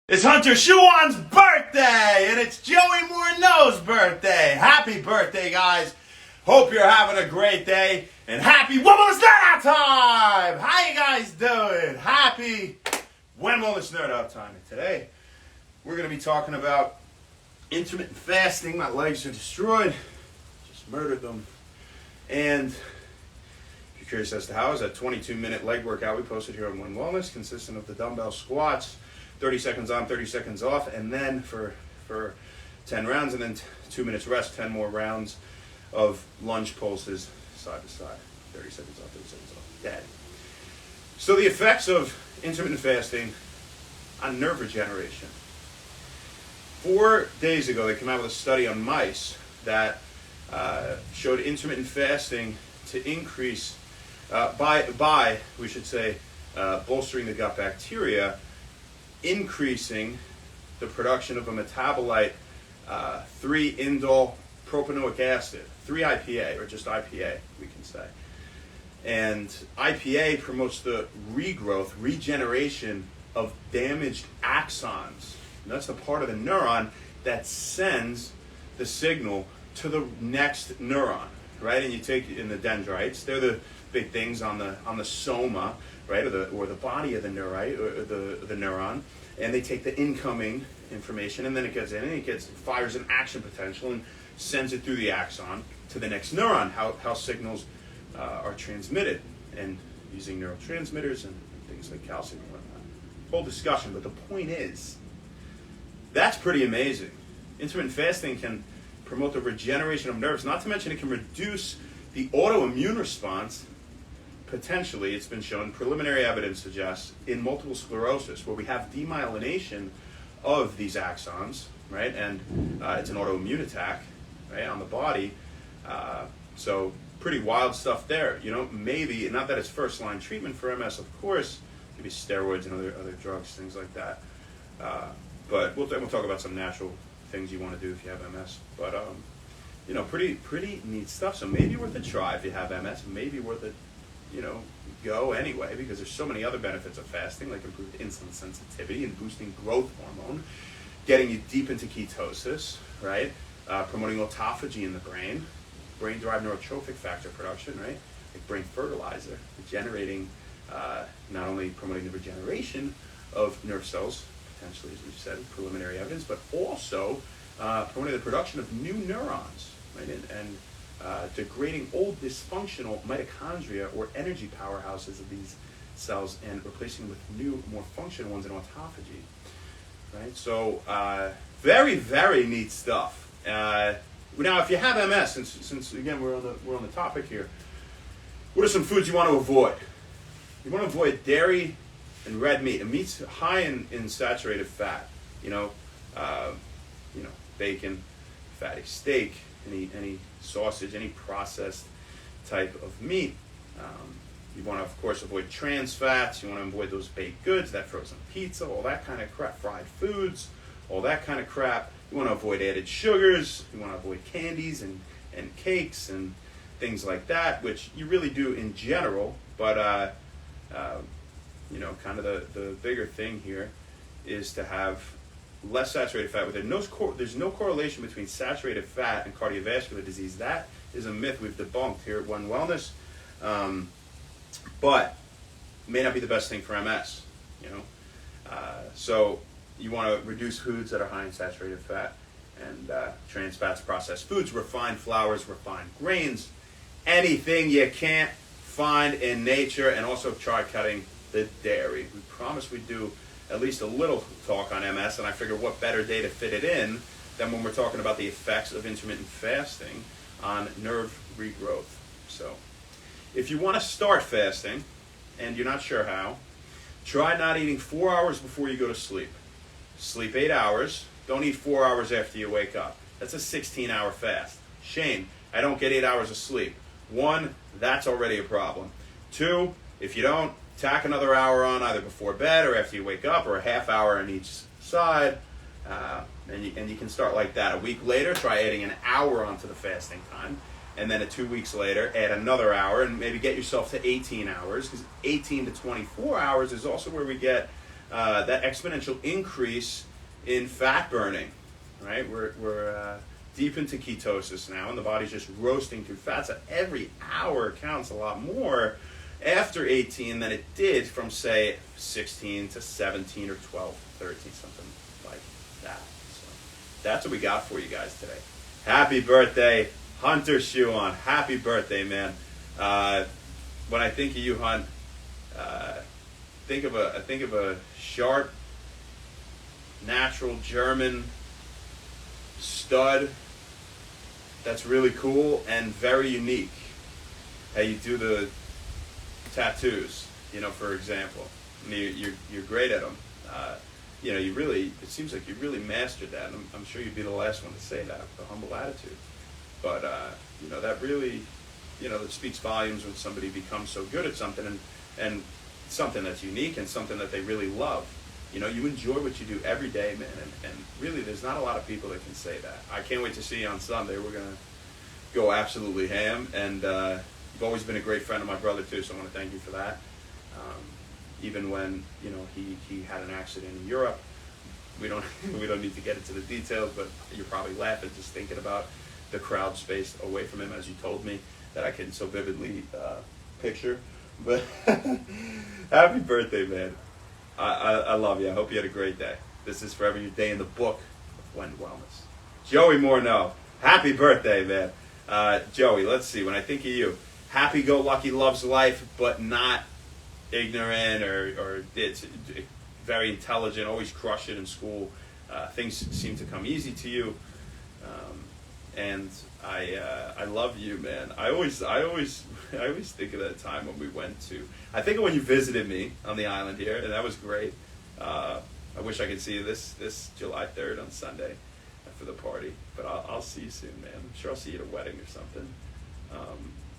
It's Hunter Shuan's birthday, and it's Joey Morneau's birthday. Happy birthday, guys. Hope you're having a great day, and happy When Wellness Nerd Out time! How you guys doing? Happy When Wellness Nerd Out time. And today, we're going to be talking about intermittent fasting. My legs are destroyed. Just murdered them. And if you're curious as to how, is that 22-minute leg workout we posted here on When Wellness, consisting of the dumbbell squats, 30 seconds on, 30 seconds off, and then for 10 rounds, and then 2 minutes rest, 10 more rounds of lunge pulses side to side, 30 seconds on, 30 seconds off. Dead. So the effects of intermittent fasting on nerve regeneration. 4 days ago, they came out with a study on mice that showed intermittent fasting to increase, bolstering the gut bacteria, increasing the production of a metabolite, 3-indole propanoic acid, 3-IPA, or just IPA, we can say. And IPA promotes the regeneration of damaged axons. And that's the part of the neuron that sends the signal to the next neuron, right? And you take in the dendrites, they're the big things on the soma, right, or the body of the neuron, and they take the incoming information, and then it gets in, and it fires an action potential and sends it through the axon to the next neuron. How signals are transmitted, and using neurotransmitters and things like calcium and whatnot. Whole discussion, but the point is, that's pretty amazing. Intermittent fasting can promote the regeneration of nerves. Not to mention, it can reduce the autoimmune response. Potentially, it's been shown, preliminary evidence suggests, in multiple sclerosis, where we have demyelination of these axons, right? And it's an autoimmune attack, right, on the body. So pretty wild stuff there. You know, maybe, not that it's first-line treatment for MS, of course, maybe steroids and other drugs, things like that. But we'll talk about some natural things you want to do if you have MS. But, you know, pretty neat stuff. So maybe worth a try if you have MS. Maybe worth it. Go anyway, because there's so many other benefits of fasting, like improved insulin sensitivity and boosting growth hormone, getting you deep into ketosis, right? Promoting autophagy in the brain-derived neurotrophic factor production, right? Like brain fertilizer, regenerating, not only promoting the regeneration of nerve cells, potentially, as we've said, preliminary evidence, but also promoting the production of new neurons, right? And degrading old dysfunctional mitochondria or energy powerhouses of these cells and replacing them with new, more functional ones in autophagy. Right? So very, very neat stuff. Now, if you have MS, since again we're on the topic here, what are some foods you want to avoid? You want to avoid dairy and red meat. And meat's high in saturated fat. Bacon, fatty steak, any sausage, any processed type of meat. You want to, of course, avoid trans fats. You want to avoid those baked goods, that frozen pizza, all that kind of crap, fried foods, all that kind of crap. You want to avoid added sugars. You want to avoid candies and cakes and things like that, which you really do in general. But, kind of the bigger thing here is to have less saturated fat. There's no correlation between saturated fat and cardiovascular disease. That is a myth we've debunked here at One Wellness, but may not be the best thing for MS. So you want to reduce foods that are high in saturated fat and trans fats, processed foods, refined flours, refined grains, anything you can't find in nature, and also try cutting the dairy. We promised we'd do at least a little talk on MS, and I figure what better day to fit it in than when we're talking about the effects of intermittent fasting on nerve regrowth. So if you want to start fasting and you're not sure how, try not eating 4 hours before you go to sleep. Sleep 8 hours. Don't eat 4 hours after you wake up. That's a 16-hour fast. Shame, I don't get 8 hours of sleep. 1, that's already a problem. 2, if you don't, tack another hour on either before bed or after you wake up, or a half hour on each side, and you can start like that. A week later, try adding an hour onto the fasting time, and then 2 weeks later, add another hour, and maybe get yourself to 18 hours, because 18 to 24 hours is also where we get that exponential increase in fat burning, right? We're deep into ketosis now, and the body's just roasting through fat. So every hour counts a lot more after 18 than it did from, say, 16 to 17 or 12, 13, something like that. So that's what we got for you guys today. Happy birthday, Hunter Shuon. Happy birthday, man. When I think of you, Hunt, I think of a sharp, natural German stud that's really cool and very unique. How you do the tattoos, for example. I mean, you're great at them. It seems like you really mastered that. And I'm sure you'd be the last one to say that, the humble attitude. But, that really, that speaks volumes when somebody becomes so good at something and something that's unique and something that they really love. You enjoy what you do every day, man. And really, there's not a lot of people that can say that. I can't wait to see you on Sunday. We're going to go absolutely ham. And you've always been a great friend of my brother, too, so I want to thank you for that. Even when, he had an accident in Europe. We don't need to get into the details, but you're probably laughing just thinking about the crowd space away from him, as you told me, that I can so vividly picture. But happy birthday, man. I love you. I hope you had a great day. This is forever your day in the book of When Wellness. Joey Morneau, happy birthday, man. Joey, let's see. When I think of you, happy-go-lucky, loves life, but not ignorant or it's very intelligent, always crush it in school. Things seem to come easy to you. And I love you, man. I always think of that time when we went to, I think of when you visited me on the island here, and that was great. I wish I could see you this July 3rd on Sunday for the party, but I'll see you soon, man. I'm sure I'll see you at a wedding or something.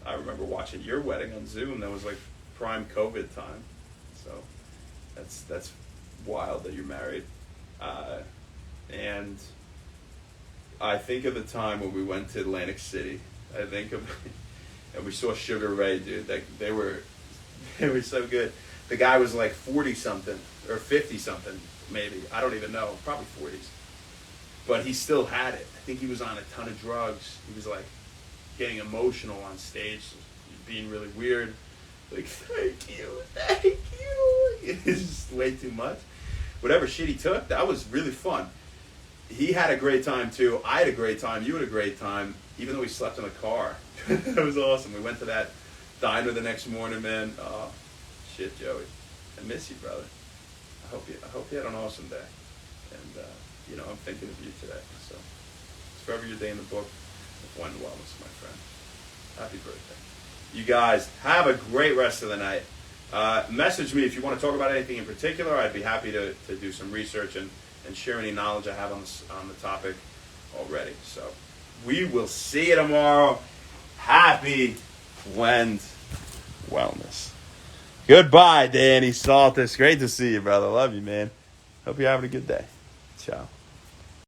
I remember watching your wedding on Zoom. That was like prime COVID time, so that's wild that you're married. And I think of the time when we went to Atlantic City. I think of, and we saw Sugar Ray, dude. They were so good. The guy was like 40 something or 50 something, maybe. I don't even know. Probably 40s. But he still had it. I think he was on a ton of drugs. He was like getting emotional on stage, being really weird. Like, thank you. It's just way too much. Whatever shit he took, that was really fun. He had a great time too. I had a great time. You had a great time, even though we slept in a car. That was awesome. We went to that diner the next morning, man. Oh, shit, Joey. I miss you, brother. I hope you had an awesome day. And, I'm thinking of you today. So it's forever your day in the book of When Wellness, my friend. Happy birthday. You guys, have a great rest of the night. Message me if you want to talk about anything in particular. I'd be happy to do some research and share any knowledge I have on the topic already. So we will see you tomorrow. Happy Wellness. Goodbye, Danny Saltis. Great to see you, brother. Love you, man. Hope you're having a good day. Ciao.